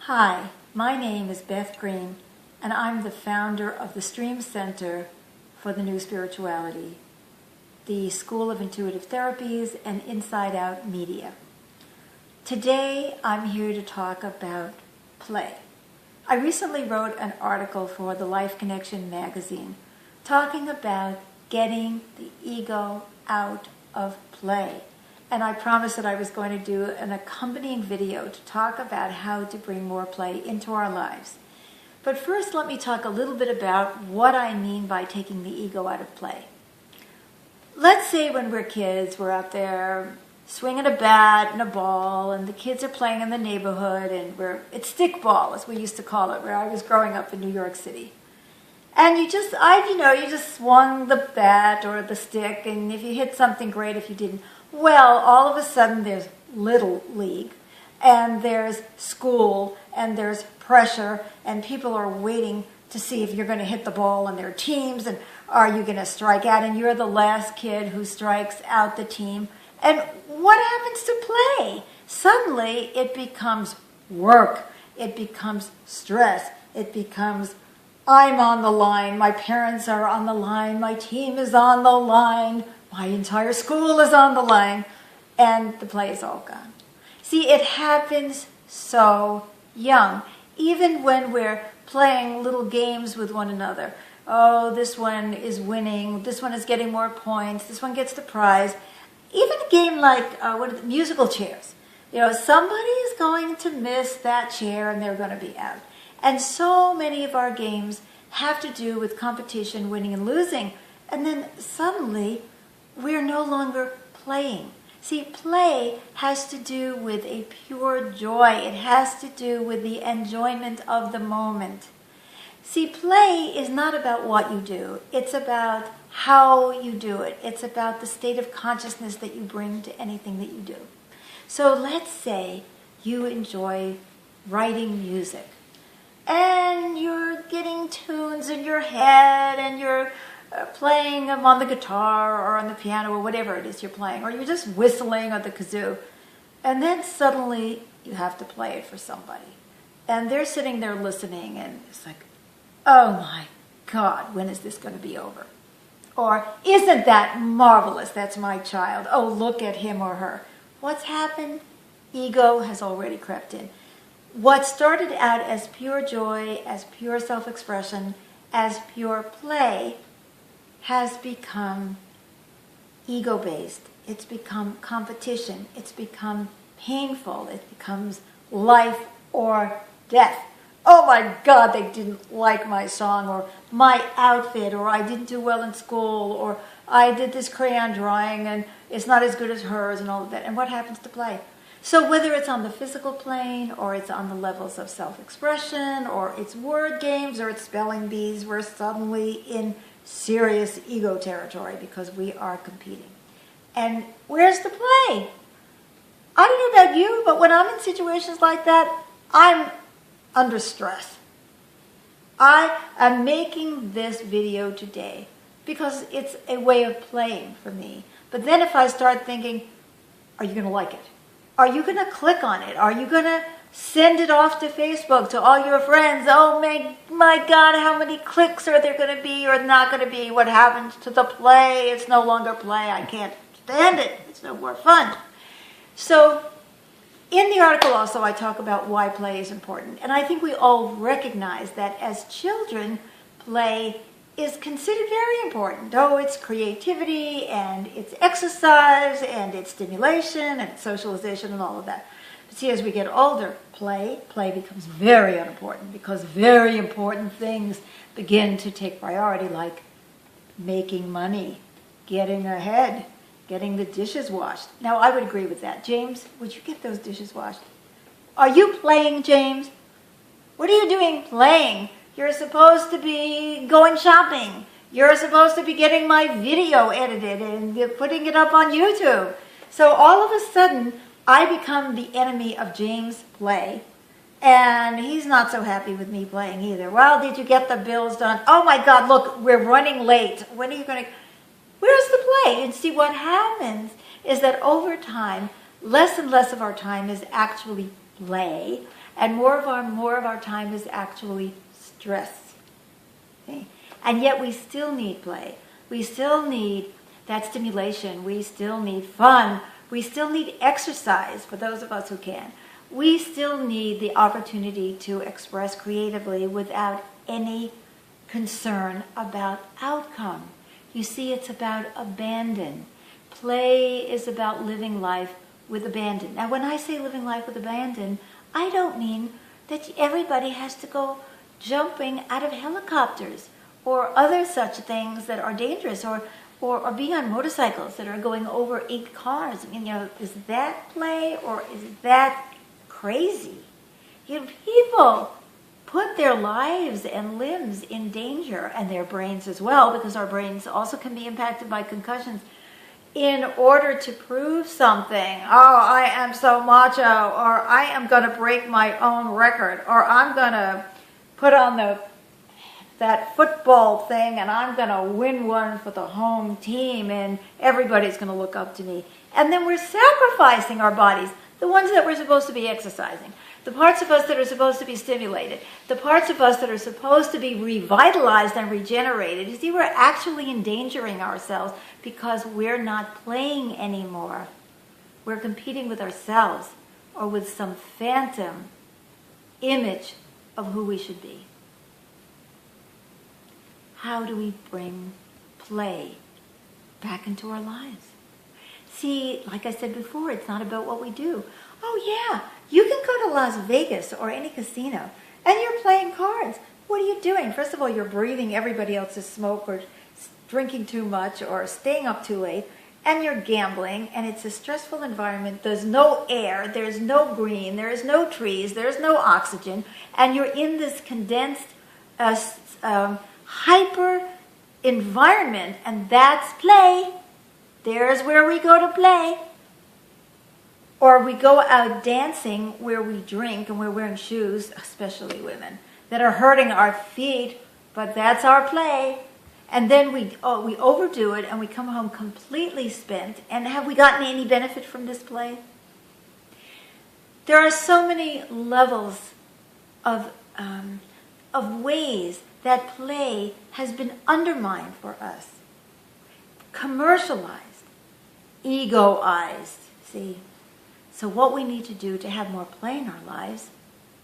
Hi, my name is Beth Green, and I'm the founder of the Stream Center for the New Spirituality, the School of Intuitive Therapies, and Inside Out Media. Today, I'm here to talk about play. I recently wrote an article for the Life Connection magazine talking about getting the ego out of play. And I promised that I was going to do an accompanying video to talk about how to bring more play into our lives. But first, let me talk a little bit about what I mean by taking the ego out of play. Let's say when we're kids, we're out there swinging a bat and a ball, and the kids are playing in the neighborhood, and it's stickball, as we used to call it, where I was growing up in New York City. And you just swung the bat or the stick, and if you hit something, great. If you didn't, well, all of a sudden there's Little League, and there's school, and there's pressure, and people are waiting to see if you're going to hit the ball, and there are teams, and are you going to strike out, and you're the last kid who strikes out the team. And what happens to play? Suddenly it becomes work, it becomes stress, it becomes I'm on the line, my parents are on the line, my team is on the line, my entire school is on the line, and the play is all gone. See, it happens so young, even when we're playing little games with one another. Oh, this one is winning, this one is getting more points, this one gets the prize. Even a game like musical chairs. Somebody is going to miss that chair and they're going to be out. And so many of our games have to do with competition, winning and losing. And then suddenly, we're no longer playing. See, play has to do with a pure joy. It has to do with the enjoyment of the moment. See, play is not about what you do. It's about how you do it. It's about the state of consciousness that you bring to anything that you do. So let's say you enjoy writing music, and you're getting tunes in your head, and you're playing them on the guitar or on the piano or whatever it is you're playing, or you're just whistling on the kazoo, and then suddenly you have to play it for somebody. And they're sitting there listening, and it's like, oh my God, when is this going to be over? Or, isn't that marvelous? That's my child. Oh, look at him or her. What's happened? Ego has already crept in. What started out as pure joy, as pure self-expression, as pure play, has become ego-based. It's become competition. It's become painful. It becomes life or death. Oh my God, they didn't like my song, or my outfit, or I didn't do well in school, or I did this crayon drawing and it's not as good as hers, and all of that. And what happens to play? So whether it's on the physical plane, or it's on the levels of self-expression, or it's word games, or it's spelling bees, we're suddenly in serious ego territory because we are competing. And where's the play? I don't know about you, but when I'm in situations like that, I'm under stress. I am making this video today because it's a way of playing for me. But then if I start thinking, are you going to like it? Are you going to click on it? Are you going to send it off to Facebook to all your friends? Oh my God, how many clicks are there going to be or not going to be? What happens to the play? It's no longer play. I can't stand it. It's no more fun. So in the article also I talk about why play is important. And I think we all recognize that as children, play is considered very important. Oh, it's creativity, and it's exercise, and it's stimulation, and it's socialization, and all of that. But see, as we get older, play becomes very unimportant, because very important things begin to take priority, like making money, getting ahead, getting the dishes washed. Now, I would agree with that. James, would you get those dishes washed? Are you playing, James? What are you doing playing? You're supposed to be going shopping. You're supposed to be getting my video edited and putting it up on YouTube. So all of a sudden, I become the enemy of James' play, and he's not so happy with me playing either. Well, did you get the bills done? Oh my God, look, we're running late. When are you going to... Where's the play? And see, what happens is that over time, less and less of our time is actually play, And more of our time is actually stress. Okay? And yet we still need play. We still need that stimulation. We still need fun. We still need exercise for those of us who can. We still need the opportunity to express creatively without any concern about outcome. You see, it's about abandon. Play is about living life with abandon. Now, when I say living life with abandon, I don't mean that everybody has to go jumping out of helicopters or other such things that are dangerous, or being on motorcycles that are going over 8 cars. I mean, is that play or is that crazy? People put their lives and limbs in danger, and their brains as well, because our brains also can be impacted by concussions, in order to prove something. Oh, I am so macho, or I am going to break my own record, or I'm going to put on that football thing and I'm going to win one for the home team and everybody's going to look up to me. And then we're sacrificing our bodies, the ones that we're supposed to be exercising, the parts of us that are supposed to be stimulated, the parts of us that are supposed to be revitalized and regenerated. You see, we're actually endangering ourselves because we're not playing anymore. We're competing with ourselves or with some phantom image of who we should be. How do we bring play back into our lives? See, like I said before, it's not about what we do. Oh yeah, you can go to Las Vegas or any casino and you're playing cards. What are you doing? First of all, you're breathing everybody else's smoke, or drinking too much, or staying up too late, and you're gambling, and it's a stressful environment. There's no air, there's no green, there's no trees, there's no oxygen, and you're in this condensed hyper environment, and that's play. There's where we go to play. Or we go out dancing where we drink and we're wearing shoes, especially women, that are hurting our feet, but that's our play. And then we overdo it and we come home completely spent. And have we gotten any benefit from this play? There are so many levels of ways that play has been undermined for us, commercialized, egoized. See? So what we need to do to have more play in our lives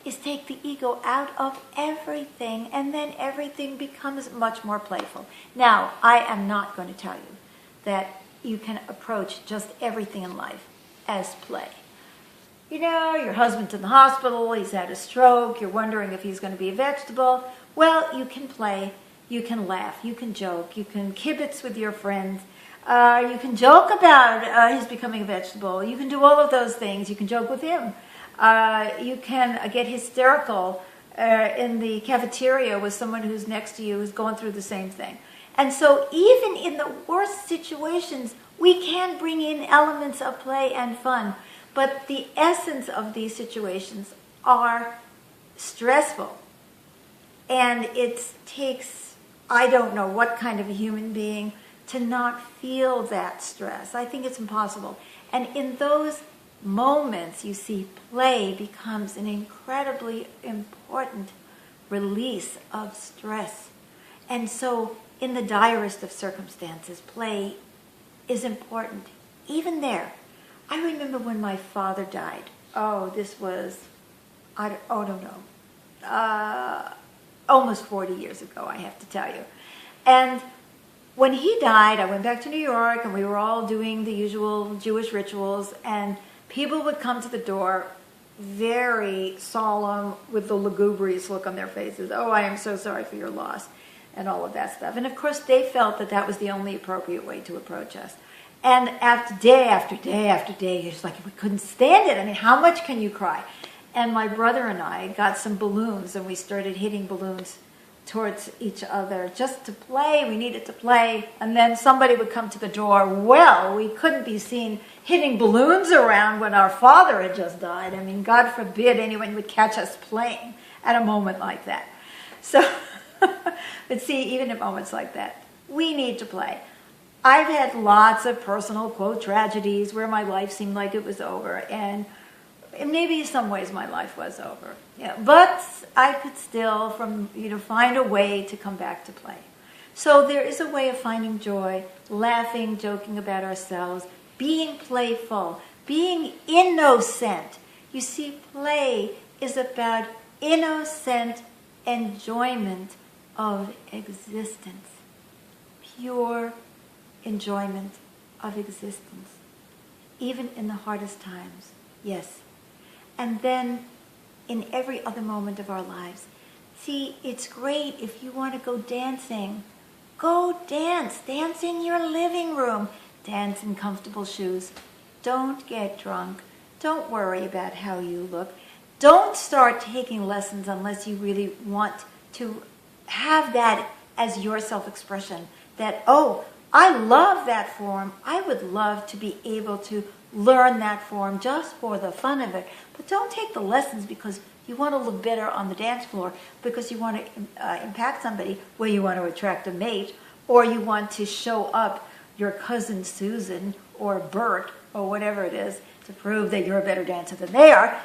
is take the ego out of everything, and then everything becomes much more playful. Now, I am not going to tell you that you can approach just everything in life as play. You know, your husband's in the hospital, he's had a stroke, you're wondering if he's going to be a vegetable. Well, you can play, you can laugh, you can joke, you can kibitz with your friends. You can joke about his becoming a vegetable. You can do all of those things. You can joke with him. You can get hysterical in the cafeteria with someone who's next to you who's going through the same thing. And so even in the worst situations, we can bring in elements of play and fun. But the essence of these situations are stressful. And it takes, I don't know what kind of a human being to not feel that stress. I think it's impossible. And in those moments, you see, play becomes an incredibly important release of stress. And so in the direst of circumstances, play is important. Even there, I remember when my father died. Oh, this was, almost 40 years ago, I have to tell you. And when he died, I went back to New York, and we were all doing the usual Jewish rituals, and people would come to the door very solemn with the lugubrious look on their faces. Oh, I am so sorry for your loss, and all of that stuff. And of course, they felt that that was the only appropriate way to approach us. And after day after day after day, it's like we couldn't stand it. I mean, how much can you cry? And my brother and I got some balloons, and we started hitting balloons towards each other just to play. We needed to play. And then somebody would come to the door. Well, we couldn't be seen hitting balloons around when our father had just died. I mean, God forbid anyone would catch us playing at a moment like that. So, but see, even at moments like that, we need to play. I've had lots of personal, quote, tragedies where my life seemed like it was over. And maybe in some ways my life was over. Yeah, but I could still find a way to come back to play. So there is a way of finding joy, laughing, joking about ourselves, being playful, being innocent. You see, play is about innocent enjoyment of existence. Pure enjoyment of existence. Even in the hardest times, yes. And then in every other moment of our lives. See, it's great if you want to go dancing. Go dance. Dance in your living room. Dance in comfortable shoes. Don't get drunk. Don't worry about how you look. Don't start taking lessons unless you really want to have that as your self-expression. That, oh, I love that form. I would love to be able to learn that form just for the fun of it. But don't take the lessons because you want to look better on the dance floor, because you want to impact somebody, where you want to attract a mate, or you want to show up your cousin Susan or Bert or whatever it is to prove that you're a better dancer than they are.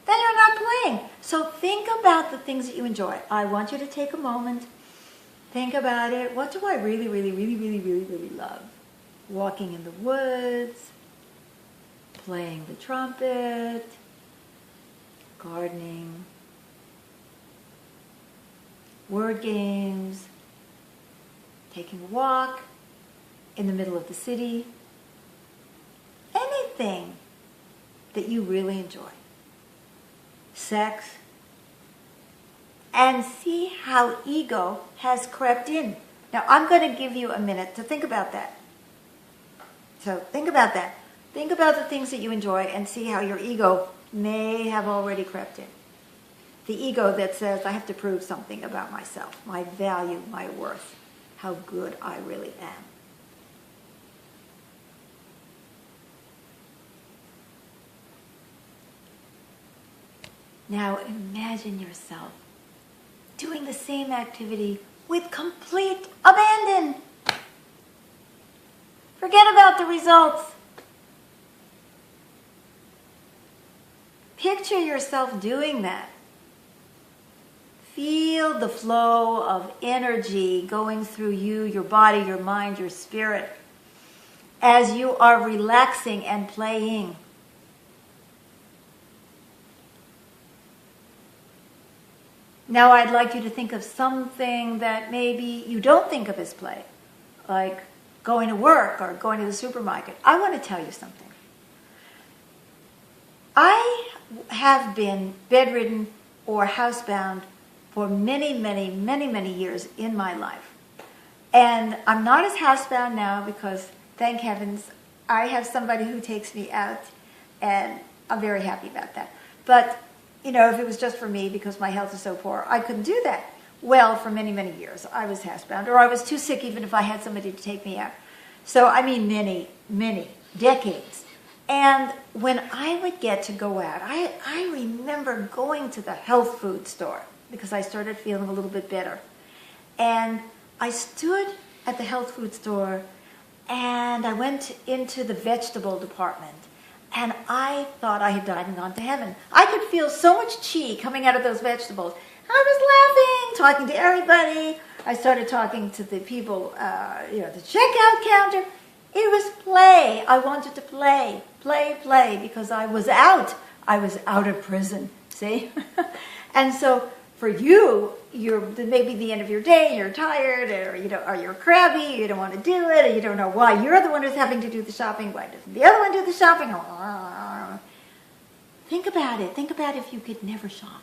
Then you're not playing. So think about the things that you enjoy. I want you to take a moment. Think about it. What do I really, really, really, really, really, really love? Walking in the woods, playing the trumpet, gardening, word games, taking a walk in the middle of the city. Anything that you really enjoy. Sex. And see how ego has crept in. Now, I'm going to give you a minute to think about that. So think about that. Think about the things that you enjoy and see how your ego may have already crept in. The ego that says, I have to prove something about myself, my value, my worth, how good I really am. Now imagine yourself doing the same activity with complete abandon. Forget about the results. Picture yourself doing that. Feel the flow of energy going through you, your body, your mind, your spirit, as you are relaxing and playing. Now I'd like you to think of something that maybe you don't think of as play, like going to work or going to the supermarket. I want to tell you something. I have been bedridden or housebound for many, many, many, many years in my life. And I'm not as housebound now because, thank heavens, I have somebody who takes me out, and I'm very happy about that. But if it was just for me because my health is so poor, I couldn't do that. Well, for many, many years, I was housebound, or I was too sick even if I had somebody to take me out. So, I mean, many, many decades. And when I would get to go out, I remember going to the health food store because I started feeling a little bit better. And I stood at the health food store and I went into the vegetable department. And I thought I had died and gone to heaven. I could feel so much chi coming out of those vegetables. I was laughing, talking to everybody. I started talking to the people, the checkout counter. It was play. I wanted to play, because I was out. I was out of prison, see? And so for you, maybe the end of your day, you're tired, or you're crabby, you don't want to do it, or you don't know why you're the one who's having to do the shopping, why doesn't the other one do the shopping? Think about it. Think about if you could never shop.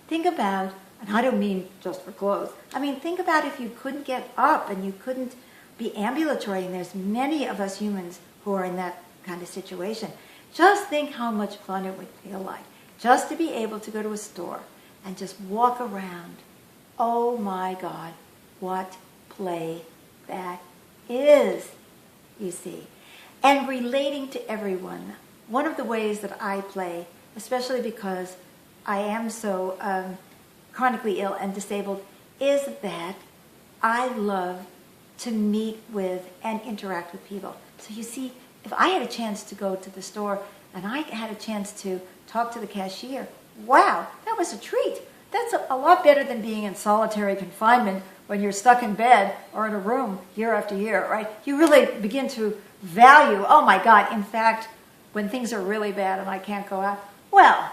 Think about, and I don't mean just for clothes, I mean think about if you couldn't get up and you couldn't be ambulatory, and there's many of us humans who are in that kind of situation. Just think how much fun it would feel like just to be able to go to a store and just walk around. Oh my God, what play that is, you see. And relating to everyone. One of the ways that I play, especially because I am so chronically ill and disabled, is that I love to meet with and interact with people. So you see, if I had a chance to go to the store and I had a chance to talk to the cashier, wow, that was a treat. That's a lot better than being in solitary confinement when you're stuck in bed or in a room year after year, right? You really begin to value, oh my God, in fact, when things are really bad and I can't go out, well,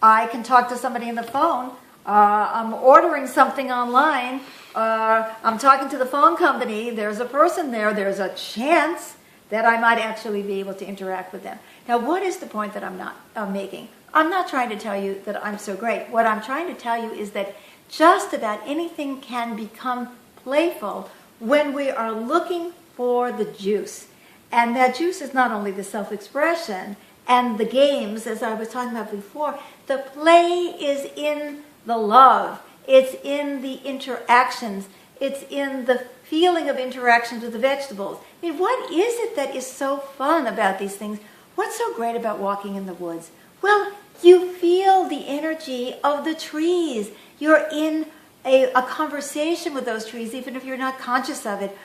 I can talk to somebody on the phone. I'm ordering something online. I'm talking to the phone company. There's a person there. There's a chance that I might actually be able to interact with them. Now, what is the point that I'm making? I'm not trying to tell you that I'm so great. What I'm trying to tell you is that just about anything can become playful when we are looking for the juice. And that juice is not only the self-expression and the games, as I was talking about before. The play is in the love. It's in the interactions. It's in the feeling of interactions with the vegetables. I mean, what is it that is so fun about these things? What's so great about walking in the woods? Well, you feel the energy of the trees. You're in a conversation with those trees, even if you're not conscious of it.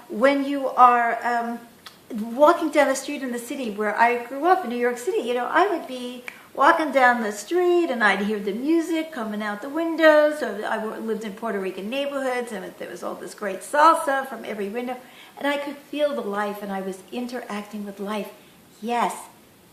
When you are walking down the street in the city where I grew up in New York City, I would be walking down the street and I'd hear the music coming out the windows. I lived in Puerto Rican neighborhoods and there was all this great salsa from every window. And I could feel the life and I was interacting with life. Yes,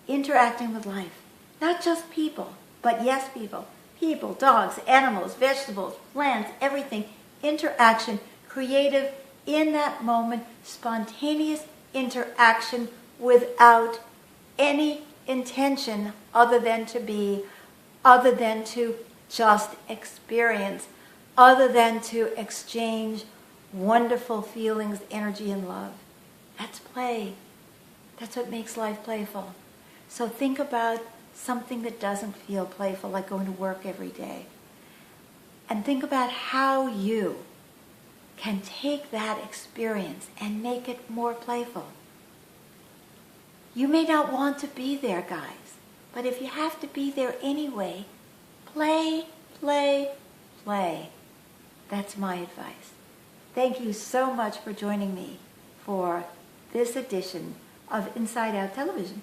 interacting with life. Not just people, but yes, people. People, dogs, animals, vegetables, plants, everything. Interaction, creative, in that moment, spontaneous interaction without any intention other than to just experience, other than to exchange wonderful feelings, energy, and love. That's play. That's what makes life playful. So think about something that doesn't feel playful, like going to work every day. And think about how you can take that experience and make it more playful. You may not want to be there, guys, but if you have to be there anyway, play, play, play. That's my advice. Thank you so much for joining me for this edition of Inside Out Television.